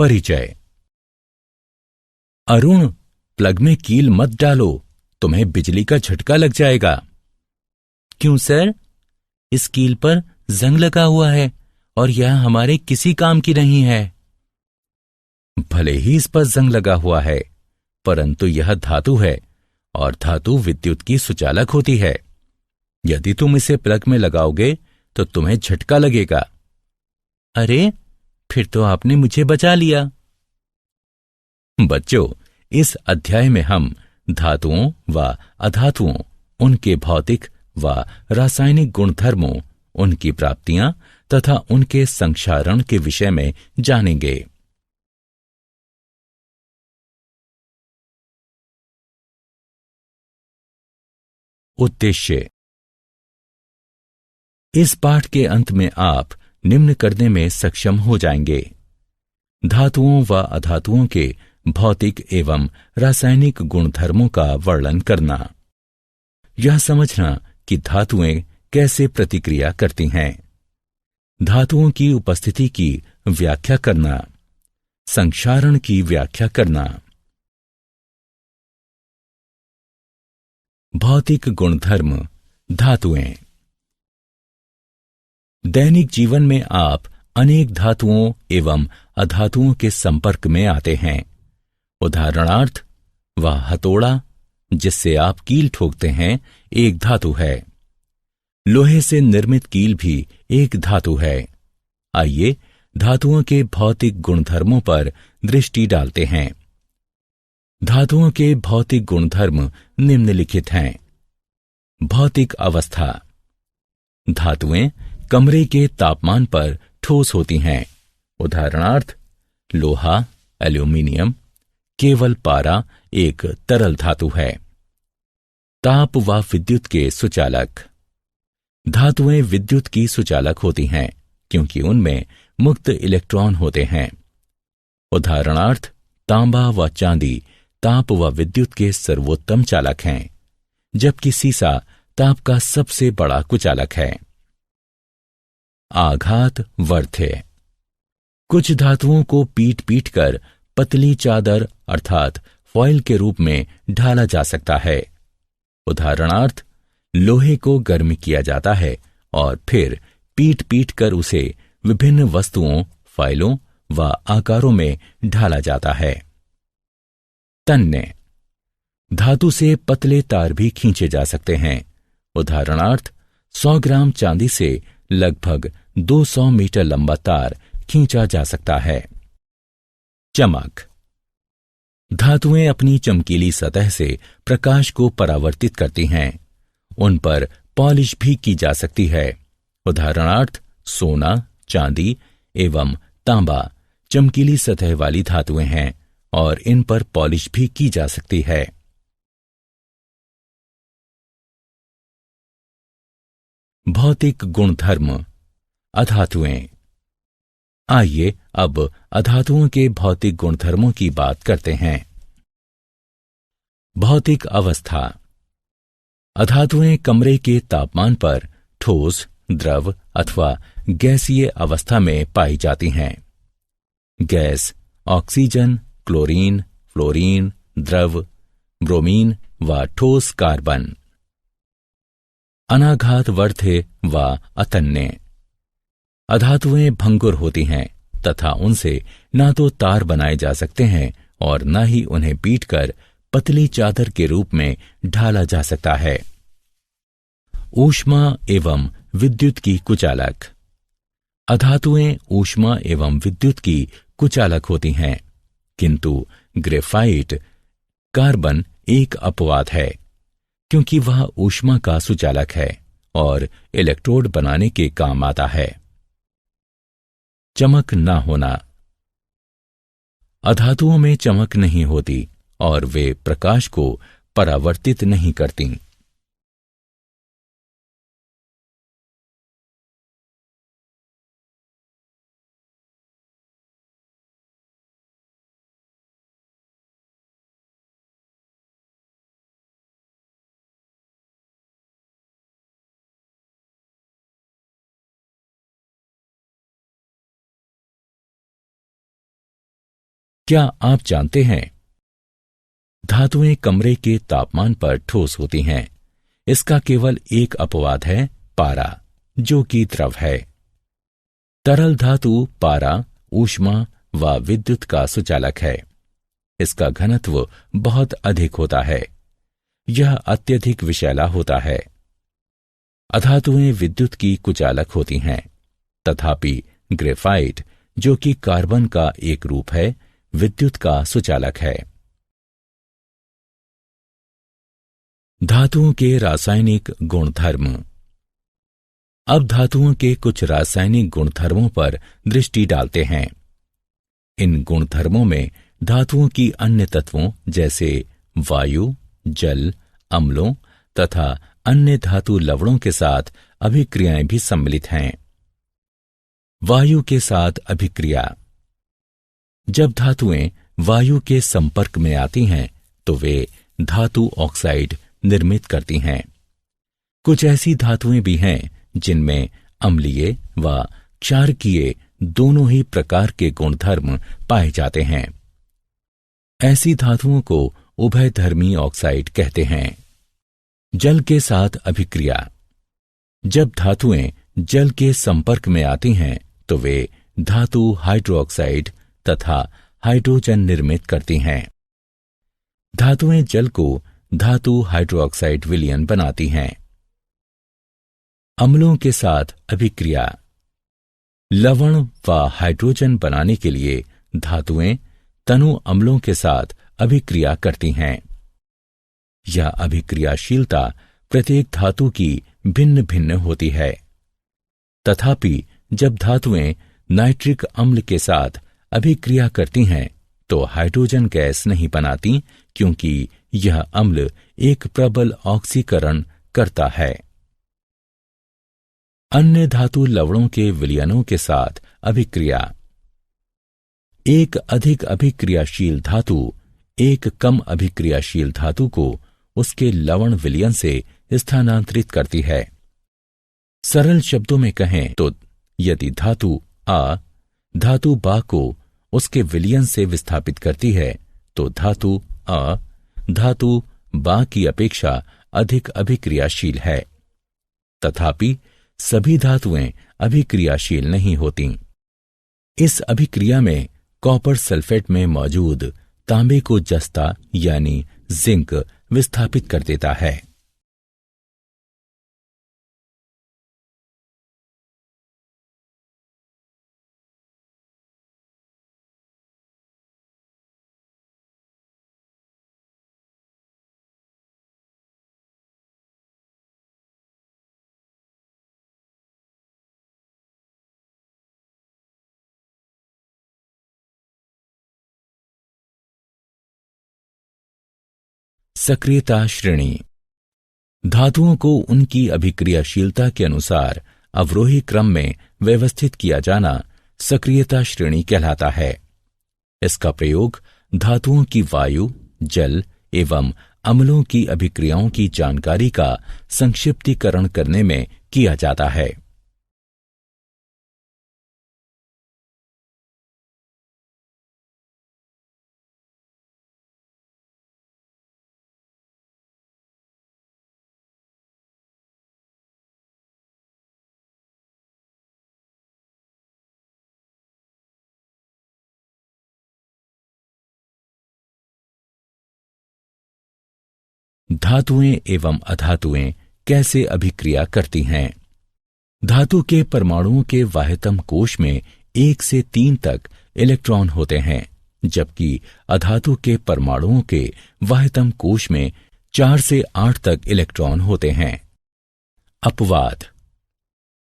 परिचय। अरुण, प्लग में कील मत डालो, तुम्हें बिजली का झटका लग जाएगा। क्यों सर? इस कील पर जंग लगा हुआ है और यह हमारे किसी काम की नहीं है। भले ही इस पर जंग लगा हुआ है, परंतु यह धातु है और धातु विद्युत की सुचालक होती है। यदि तुम इसे प्लग में लगाओगे तो तुम्हें झटका लगेगा। अरे, फिर तो आपने मुझे बचा लिया। बच्चों, इस अध्याय में हम धातुओं व अधातुओं, उनके भौतिक व रासायनिक गुणधर्मों, उनकी प्राप्तियां तथा उनके संक्षारण के विषय में जानेंगे। उद्देश्य। इस पाठ के अंत में आप निम्न करने में सक्षम हो जाएंगे: धातुओं व अधातुओं के भौतिक एवं रासायनिक गुणधर्मों का वर्णन करना, यह समझना कि धातुएं कैसे प्रतिक्रिया करती हैं, धातुओं की उपस्थिति की व्याख्या करना, संक्षारण की व्याख्या करना। भौतिक गुणधर्म धातुएं। दैनिक जीवन में आप अनेक धातुओं एवं अधातुओं के संपर्क में आते हैं। उदाहरणार्थ, वह हथौड़ा जिससे आप कील ठोकते हैं एक धातु है। लोहे से निर्मित कील भी एक धातु है। आइए धातुओं के भौतिक गुणधर्मों पर दृष्टि डालते हैं। धातुओं के भौतिक गुणधर्म निम्नलिखित हैं। भौतिक अवस्था। धातुएं कमरे के तापमान पर ठोस होती हैं। उदाहरणार्थ, लोहा, एल्यूमीनियम। केवल पारा एक तरल धातु है। ताप व विद्युत के सुचालक। धातुएं विद्युत की सुचालक होती हैं क्योंकि उनमें मुक्त इलेक्ट्रॉन होते हैं। उदाहरणार्थ, तांबा व चांदी ताप व विद्युत के सर्वोत्तम चालक हैं, जबकि सीसा ताप का सबसे बड़ा कुचालक है। आघात वर्ध्य। कुछ धातुओं को पीट पीट कर पतली चादर अर्थात फॉइल के रूप में ढाला जा सकता है। उदाहरणार्थ, लोहे को गर्म किया जाता है और फिर पीट पीट कर उसे विभिन्न वस्तुओं, फाइलों व आकारों में ढाला जाता है। तन्य। धातु से पतले तार भी खींचे जा सकते हैं। उदाहरणार्थ, 100 ग्राम चांदी से लगभग 200 मीटर लंबा तार खींचा जा सकता है। चमक। धातुएं अपनी चमकीली सतह से प्रकाश को परावर्तित करती हैं। उन पर पॉलिश भी की जा सकती है। उदाहरणार्थ, सोना, चांदी एवं तांबा चमकीली सतह वाली धातुएं हैं और इन पर पॉलिश भी की जा सकती है। भौतिक गुणधर्म अधातुएं। आइए अब अधातुओं के भौतिक गुणधर्मों की बात करते हैं। भौतिक अवस्था। अधातुएं कमरे के तापमान पर ठोस, द्रव अथवा गैसीय अवस्था में पाई जाती हैं। गैस ऑक्सीजन, क्लोरीन, फ्लोरीन, द्रव ब्रोमीन व ठोस कार्बन। अनाघात वर्ध्य व अतन्य। अधातुएं भंगुर होती हैं तथा उनसे ना तो तार बनाए जा सकते हैं और न ही उन्हें पीटकर पतली चादर के रूप में ढाला जा सकता है। ऊष्मा एवं विद्युत की कुचालक। अधातुएं ऊष्मा एवं विद्युत की कुचालक होती हैं, किंतु ग्रेफाइट कार्बन एक अपवाद है क्योंकि वह ऊष्मा का सुचालक है और इलेक्ट्रोड बनाने के काम आता है। चमक ना होना। अधातुओं में चमक नहीं होती और वे प्रकाश को परावर्तित नहीं करती। क्या आप जानते हैं, धातुएं कमरे के तापमान पर ठोस होती हैं। इसका केवल एक अपवाद है, पारा, जो कि द्रव है। तरल धातु पारा ऊष्मा व विद्युत का सुचालक है। इसका घनत्व बहुत अधिक होता है। यह अत्यधिक विषैला होता है। अधातुएं विद्युत की कुचालक होती हैं, तथापि ग्रेफाइट, जो कि कार्बन का एक रूप है, विद्युत का सुचालक है। धातुओं के रासायनिक गुणधर्म। अब धातुओं के कुछ रासायनिक गुणधर्मों पर दृष्टि डालते हैं। इन गुणधर्मों में धातुओं की अन्य तत्वों जैसे वायु, जल, अम्लों तथा अन्य धातु लवणों के साथ अभिक्रियाएं भी सम्मिलित हैं। वायु के साथ अभिक्रिया। जब धातुएं वायु के संपर्क में आती हैं तो वे धातु ऑक्साइड निर्मित करती हैं। कुछ ऐसी धातुएं भी हैं जिनमें अम्लीय व क्षारकीय दोनों ही प्रकार के गुणधर्म पाए जाते हैं। ऐसी धातुओं को उभयधर्मी ऑक्साइड कहते हैं। जल के साथ अभिक्रिया। जब धातुएं जल के संपर्क में आती हैं तो वे धातु हाइड्रोक्साइड तथा हाइड्रोजन निर्मित करती हैं। धातुएं जल को धातु हाइड्रोक्साइड विलयन बनाती हैं। अम्लों के साथ अभिक्रिया। लवण व हाइड्रोजन बनाने के लिए धातुएं तनु अम्लों के साथ अभिक्रिया करती हैं। यह अभिक्रियाशीलता प्रत्येक धातु की भिन्न भिन्न होती है। तथापि जब धातुएं नाइट्रिक अम्ल के साथ अभिक्रिया करती हैं तो हाइड्रोजन गैस नहीं बनाती, क्योंकि यह अम्ल एक प्रबल ऑक्सीकरण करता है। अन्य धातु लवणों के विलयनों के साथ अभिक्रिया। एक अधिक अभिक्रियाशील धातु एक कम अभिक्रियाशील धातु को उसके लवण विलयन से स्थानांतरित करती है। सरल शब्दों में कहें तो यदि धातु आ धातु बा को उसके विलयन से विस्थापित करती है तो धातु आ धातु बा की अपेक्षा अधिक अभिक्रियाशील है। तथापि सभी धातुएं अभिक्रियाशील नहीं होती। इस अभिक्रिया में कॉपर सल्फेट में मौजूद तांबे को जस्ता यानी जिंक विस्थापित कर देता है। सक्रियता श्रेणी। धातुओं को उनकी अभिक्रियाशीलता के अनुसार अवरोही क्रम में व्यवस्थित किया जाना सक्रियता श्रेणी कहलाता है। इसका प्रयोग धातुओं की वायु, जल एवं अम्लों की अभिक्रियाओं की जानकारी का संक्षिप्तीकरण करने में किया जाता है। धातुएं एवं अधातुएं कैसे अभिक्रिया करती हैं? धातु के परमाणुओं के वाह्यतम कोश में 1 से 3 तक इलेक्ट्रॉन होते हैं, जबकि अधातु के परमाणुओं के वाह्यतम कोश में 4 से 8 तक इलेक्ट्रॉन होते हैं। अपवाद।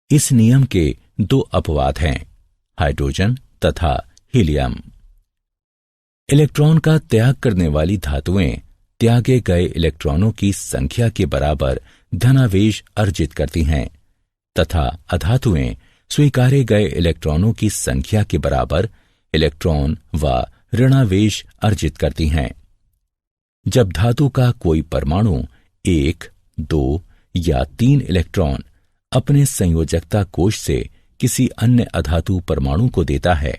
इस नियम के 2 अपवाद हैं, हाइड्रोजन तथा हीलियम। इलेक्ट्रॉन का त्याग करने वाली धातुएं त्यागे गए इलेक्ट्रॉनों की संख्या के बराबर धनावेश अर्जित करती हैं तथा अधातुएं स्वीकारे गए इलेक्ट्रॉनों की संख्या के बराबर इलेक्ट्रॉन व ऋणावेश अर्जित करती हैं। जब धातु का कोई परमाणु 1, 2 या 3 इलेक्ट्रॉन अपने संयोजकता कोश से किसी अन्य अधातु परमाणु को देता है,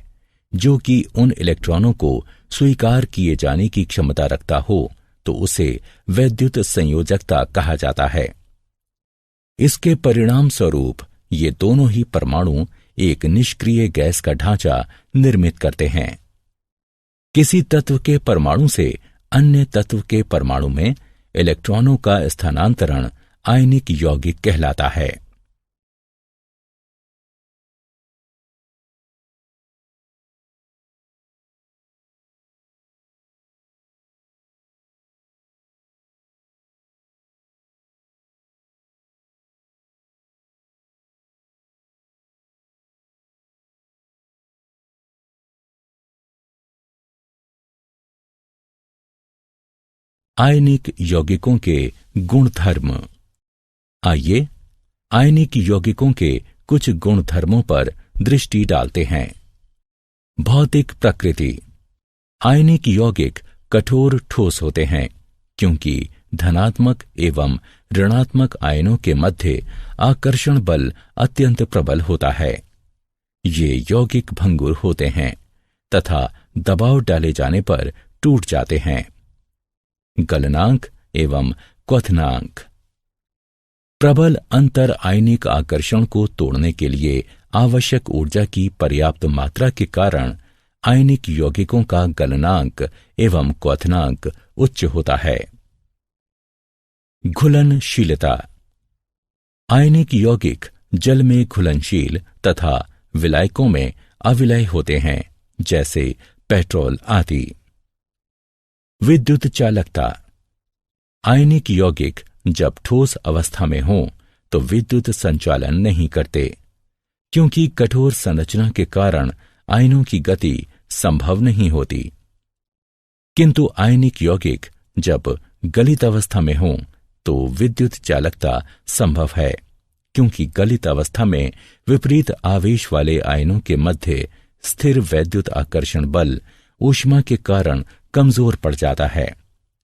जो कि उन इलेक्ट्रॉनों को स्वीकार किए जाने की क्षमता रखता हो तो उसे वैद्युत संयोजकता कहा जाता है। इसके परिणाम स्वरूप ये दोनों ही परमाणु एक निष्क्रिय गैस का ढांचा निर्मित करते हैं। किसी तत्व के परमाणु से अन्य तत्व के परमाणु में इलेक्ट्रॉनों का स्थानांतरण आयनिक यौगिक कहलाता है। आयनिक यौगिकों के गुणधर्म। आइए आयनिक यौगिकों के कुछ गुणधर्मों पर दृष्टि डालते हैं। भौतिक प्रकृति। आयनिक यौगिक कठोर ठोस होते हैं क्योंकि धनात्मक एवं ऋणात्मक आयनों के मध्य आकर्षण बल अत्यंत प्रबल होता है। ये यौगिक भंगुर होते हैं तथा दबाव डाले जाने पर टूट जाते हैं। गलनांक एवं क्वथनांक। प्रबल अंतर आयनिक आकर्षण को तोड़ने के लिए आवश्यक ऊर्जा की पर्याप्त मात्रा के कारण आयनिक यौगिकों का गलनांक एवं क्वथनांक उच्च होता है। घुलनशीलता। आयनिक यौगिक जल में घुलनशील तथा विलायकों में अविलय होते हैं, जैसे पेट्रोल आदि। विद्युत चालकता। आयनिक यौगिक जब ठोस अवस्था में हों तो विद्युत संचालन नहीं करते, क्योंकि कठोर संरचना के कारण आयनों की गति संभव नहीं होती। किंतु आयनिक यौगिक जब गलित अवस्था में हों तो विद्युत चालकता संभव है, क्योंकि गलित अवस्था में विपरीत आवेश वाले आयनों के मध्य स्थिर वैद्युत आकर्षण बल ऊष्मा के कारण कमजोर पड़ जाता है।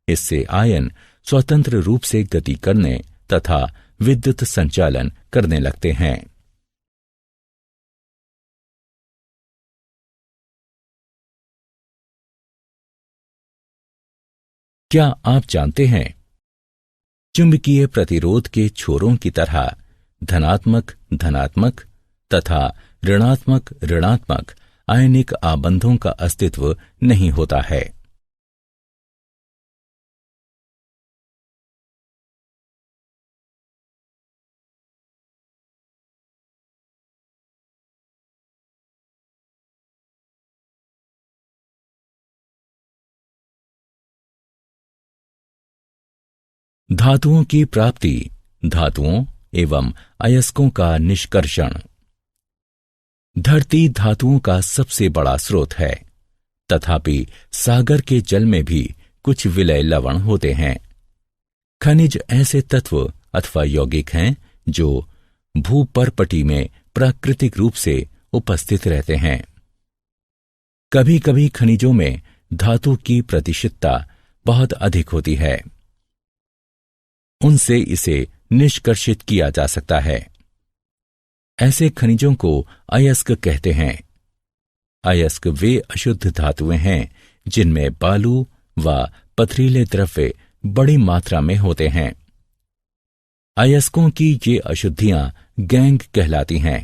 इससे आयन स्वतंत्र रूप से गति करने तथा विद्युत संचालन करने लगते हैं। क्या आप जानते हैं, चुंबकीय प्रतिरोध के छोरों की तरह धनात्मक धनात्मक तथा ऋणात्मक ऋणात्मक आयनिक आबंधों का अस्तित्व नहीं होता है। धातुओं की प्राप्ति, धातुओं एवं अयस्कों का निष्कर्षण। धरती धातुओं का सबसे बड़ा स्रोत है, तथापि सागर के जल में भी कुछ विलय लवण होते हैं। खनिज ऐसे तत्व अथवा यौगिक हैं जो भूपर्पटी में प्राकृतिक रूप से उपस्थित रहते हैं। कभी कभी खनिजों में धातु की प्रतिशतता बहुत अधिक होती है, उनसे इसे निष्कर्षित किया जा सकता है। ऐसे खनिजों को अयस्क कहते हैं। अयस्क वे अशुद्ध धातुएं हैं जिनमें बालू व पथरीले द्रव्य बड़ी मात्रा में होते हैं। अयस्कों की ये अशुद्धियां गैंग कहलाती हैं।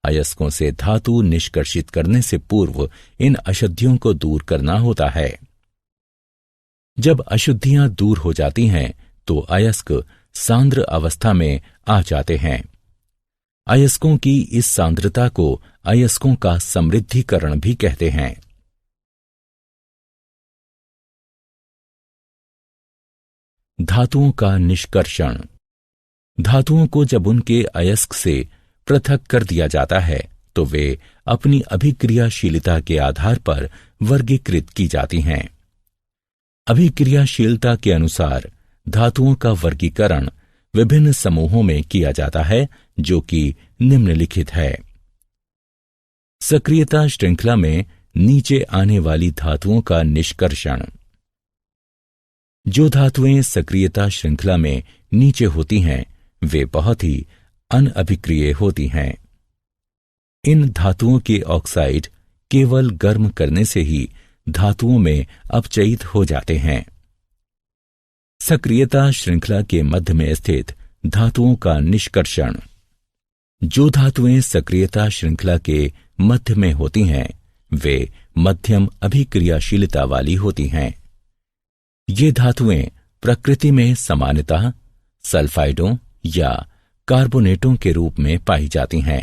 अयस्कों से धातु निष्कर्षित करने से पूर्व इन अशुद्धियों को दूर करना होता है। जब अशुद्धियां दूर हो जाती हैं तो अयस्क सांद्र अवस्था में आ जाते हैं। अयस्कों की इस सांद्रता को अयस्कों का समृद्धिकरण भी कहते हैं। धातुओं का निष्कर्षण। धातुओं को जब उनके अयस्क से पृथक कर दिया जाता है तो वे अपनी अभिक्रियाशीलता के आधार पर वर्गीकृत की जाती हैं। अभिक्रियाशीलता के अनुसार धातुओं का वर्गीकरण विभिन्न समूहों में किया जाता है, जो कि निम्नलिखित है। सक्रियता श्रृंखला में नीचे आने वाली धातुओं का निष्कर्षण। जो धातुएं सक्रियता श्रृंखला में नीचे होती हैं वे बहुत ही अनअभिक्रिय होती हैं। इन धातुओं के ऑक्साइड केवल गर्म करने से ही धातुओं में अपचयित हो जाते हैं। सक्रियता श्रृंखला के मध्य में स्थित धातुओं का निष्कर्षण। जो धातुएं सक्रियता श्रृंखला के मध्य में होती हैं वे मध्यम अभिक्रियाशीलता वाली होती हैं। ये धातुएं प्रकृति में सामान्यतः सल्फाइडों या कार्बोनेटों के रूप में पाई जाती हैं।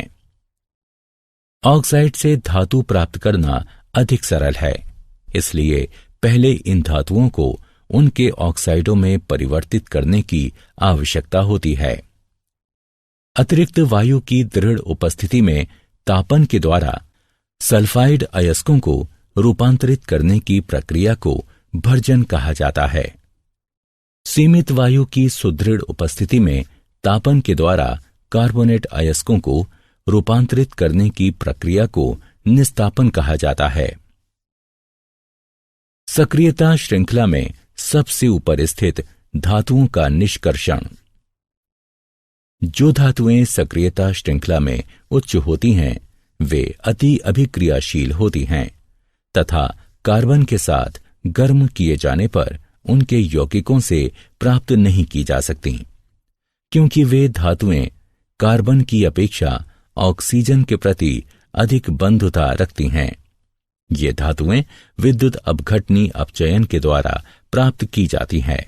ऑक्साइड से धातु प्राप्त करना अधिक सरल है, इसलिए पहले इन धातुओं को उनके ऑक्साइडों में परिवर्तित करने की आवश्यकता होती है। अतिरिक्त वायु की दृढ़ उपस्थिति में तापन के द्वारा सल्फाइड अयस्कों को रूपांतरित करने की प्रक्रिया को भर्जन कहा जाता है। सीमित वायु की सुदृढ़ उपस्थिति में तापन के द्वारा कार्बोनेट अयस्कों को रूपांतरित करने की प्रक्रिया को निस्तापन कहा जाता है। सक्रियता श्रृंखला में सबसे ऊपर स्थित धातुओं का निष्कर्षण। जो धातुएं सक्रियता श्रृंखला में उच्च होती हैं वे अति अभिक्रियाशील होती हैं तथा कार्बन के साथ गर्म किए जाने पर उनके यौगिकों से प्राप्त नहीं की जा सकती, क्योंकि वे धातुएं कार्बन की अपेक्षा ऑक्सीजन के प्रति अधिक बंधुता रखती हैं। ये धातुएं विद्युत अपघटनी अपचयन के द्वारा प्राप्त की जाती हैं।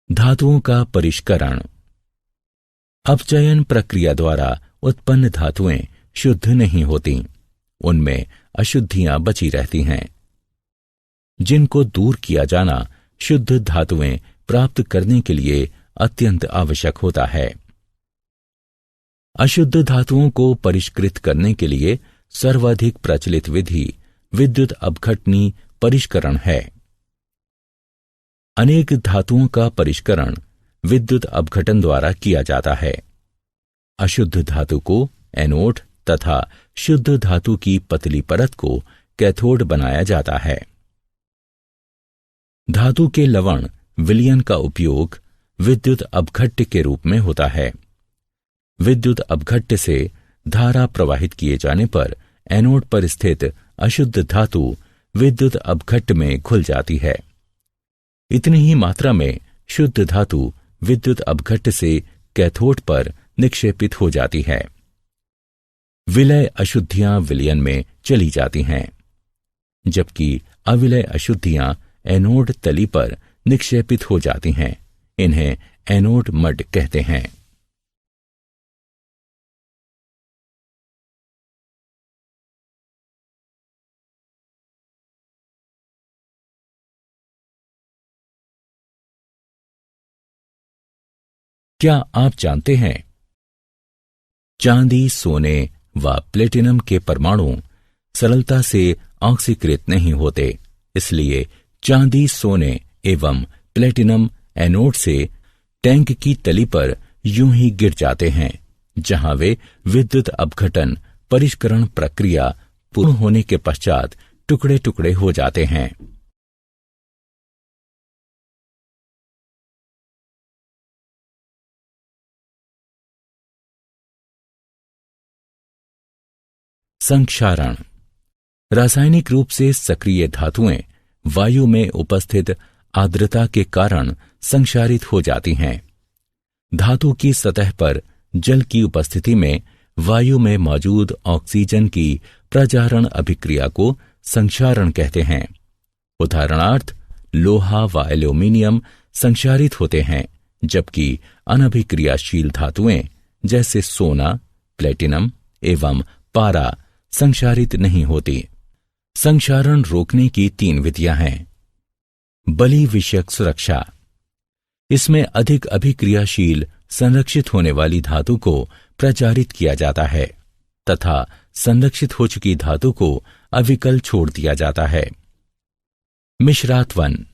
धातुओं का परिष्करण। अपचयन प्रक्रिया द्वारा उत्पन्न धातुएं शुद्ध नहीं होती, उनमें अशुद्धियां बची रहती हैं, जिनको दूर किया जाना शुद्ध धातुएं प्राप्त करने के लिए अत्यंत आवश्यक होता है। अशुद्ध धातुओं को परिष्कृत करने के लिए सर्वाधिक प्रचलित विधि विद्युत अपघटनी परिष्करण है। अनेक धातुओं का परिष्करण विद्युत अपघटन द्वारा किया जाता है। अशुद्ध धातु को एनोड तथा शुद्ध धातु की पतली परत को कैथोड बनाया जाता है। धातु के लवण विलयन का उपयोग विद्युत अपघट्य के रूप में होता है। विद्युत अपघट्य से धारा प्रवाहित किए जाने पर एनोड पर स्थित अशुद्ध धातु विद्युत अपघट्य में घुल जाती है। इतनी ही मात्रा में शुद्ध धातु विद्युत अपघट्य से कैथोड पर निक्षेपित हो जाती है। विलय अशुद्धियां विलयन में चली जाती हैं, जबकि अविलय अशुद्धियां एनोड तली पर निक्षेपित हो जाती हैं। इन्हें एनोड मड कहते हैं। क्या आप जानते हैं चांदी, सोने व प्लेटिनम के परमाणु सरलता से ऑक्सीकृत नहीं होते, इसलिए चांदी, सोने एवं प्लेटिनम एनोड से टैंक की तली पर यूं ही गिर जाते हैं, जहां वे विद्युत अपघटन परिष्करण प्रक्रिया पूर्ण होने के पश्चात टुकड़े टुकड़े हो जाते हैं। संक्षारण। रासायनिक रूप से सक्रिय धातुएं वायु में उपस्थित आर्द्रता के कारण संक्षारित हो जाती हैं। धातु की सतह पर जल की उपस्थिति में वायु में मौजूद ऑक्सीजन की प्रजारण अभिक्रिया को संक्षारण कहते हैं। उदाहरणार्थ लोहा व एल्यूमीनियम संक्षारित होते हैं, जबकि अनभिक्रियाशील धातुएं जैसे सोना, प्लेटिनम एवं पारा संक्षारित नहीं होती। संक्षारण रोकने की 3 विधियां हैं। बलि विषयक सुरक्षा। इसमें अधिक अभिक्रियाशील संरक्षित होने वाली धातु को प्रचारित किया जाता है तथा संरक्षित हो चुकी धातु को अविकल छोड़ दिया जाता है। मिश्रात 1,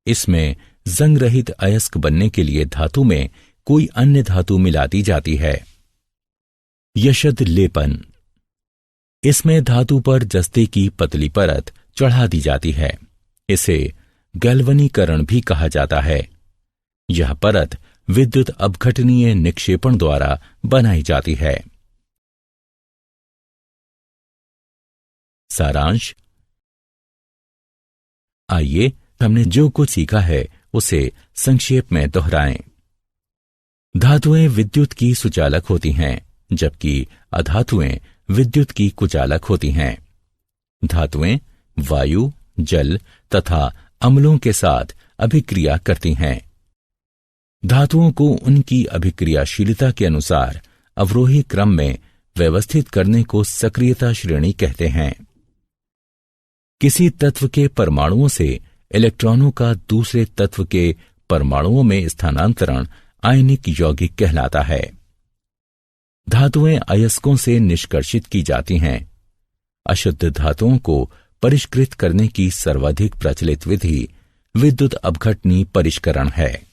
इसमें जंग रहित अयस्क बनने के लिए धातु में कोई अन्य धातु मिला दी जाती है। यशद लेपन, इसमें धातु पर जस्ते की पतली परत चढ़ा दी जाती है। इसे गैल्वनीकरण भी कहा जाता है। यह परत विद्युत अपघटनीय निक्षेपण द्वारा बनाई जाती है। सारांश, आइए हमने जो कुछ सीखा है उसे संक्षेप में दोहराएं। धातुएं विद्युत की सुचालक होती हैं, जबकि अधातुएं विद्युत की कुचालक होती हैं। धातुएं वायु, जल तथा अम्लों के साथ अभिक्रिया करती हैं। धातुओं को उनकी अभिक्रियाशीलता के अनुसार अवरोही क्रम में व्यवस्थित करने को सक्रियता श्रेणी कहते हैं। किसी तत्व के परमाणुओं से इलेक्ट्रॉनों का दूसरे तत्व के परमाणुओं में स्थानांतरण आयनिक यौगिक कहलाता है। धातुएं अयस्कों से निष्कर्षित की जाती हैं। अशुद्ध धातुओं को परिष्कृत करने की सर्वाधिक प्रचलित विधि विद्युत अपघटनी परिष्करण है।